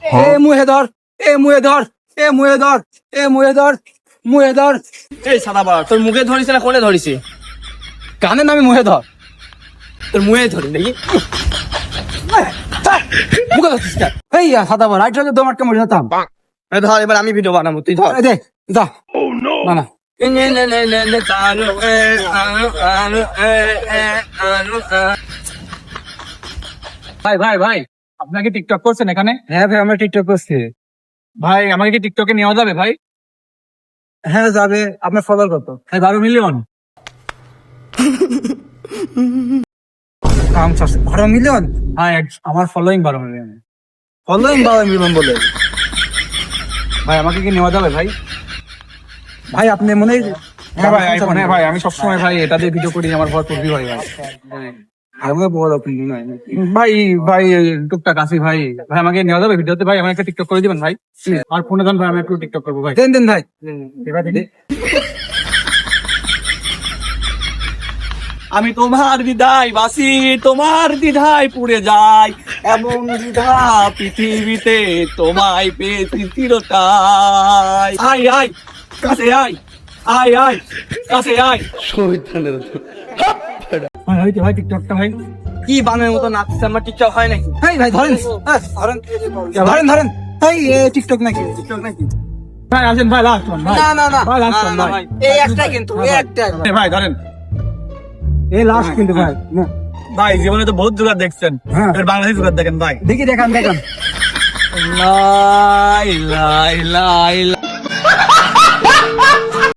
এ মুহে ধর, এ মুহে ধর, এ মুহে ধর, এ মুহে ধর, মুহে ধর। এই সাদাবার তোর মুখে ধরিছে না কোনে ধরিছে? কানে নামে মুহে ধর। তোর মুখে ধরি নাকি? মুখে ধরছিস কেন? এই সাদাবার রাইট হলে দম আটকে মরে যেতাম। ধর এবার আমি ভিডিও বানাবো, তুই ধর। এই দে যা না না ভাই ভাই ভাই, আপনাকে টিকটক করছেন এখানে? হ্যাঁ ভাই আমরা টিকটক করছি। ভাই আমাকে কি টিকটকে নেওয়া যাবে ভাই? হ্যাঁ যাবে। আপনার ফলোয়ার কত? ভাই 12 মিলিয়ন। 12 মিলিয়ন? ভাই আমার ফলোইং 12 মিলিয়ন। ফলোইং 12 মিলিয়ন বলে? ভাই আমাকে কি নেওয়া যাবে ভাই? ভাই আপনি মনে হয় হ্যাঁ ভাই আইফোন, হ্যাঁ ভাই আমি সবসময় ভাই এটা দিয়ে ভিডিও করি, আমার ভয় করবি ভাই। আমাকে বড় আপনি নয় ভাই ভাই টুকটাক আসি ভাই। ভাই আমাকে নেওয়া যাবে ভিডিওতে? ভাই আমাকে একটা টিকটক করে দিবেন ভাই। আর ফোনে দেন ভাই, আমি একটু টিকটক করবো ভাই। দেন দেন ভাই। এবার দেখি। আমি তোমার দ্বিধায় বাসি, তোমার দ্বিধায় পুড়ে যাই, এমন দ্বিধা পৃথিবীতে তোমায় পেয়েছি চিরটাই। আয় আয় কাছে আয়, আয় আয় কাছে আয়। ভাই হইতে ভাই টিকটকটা ভাই। কি বানের মতো নাচছে, আমার টিকটক হয় নাকি? এই ভাই ধরেন, ধরেন ধরেন ধরেন। এই টিকটক নাকি? টিকটক নাকি? ভাই আসেন ভাই, লাস্ট ওয়ান ভাই। না না না ভাই লাস্ট না, ওয়ান না, ভাই। ভাই। এই একটা কিন্তু, এই একটা। এই ভাই ধরেন। এই লাস্ট কিন্তু ভাই। ভাই জীবনে তো বহুত জোগাড় দেখছেন, হ্যাঁ। এর বাংলাদেশি জোগাড় দেখেন ভাই। দেখি দেখান দেখান। লাই লাই লাই লাই।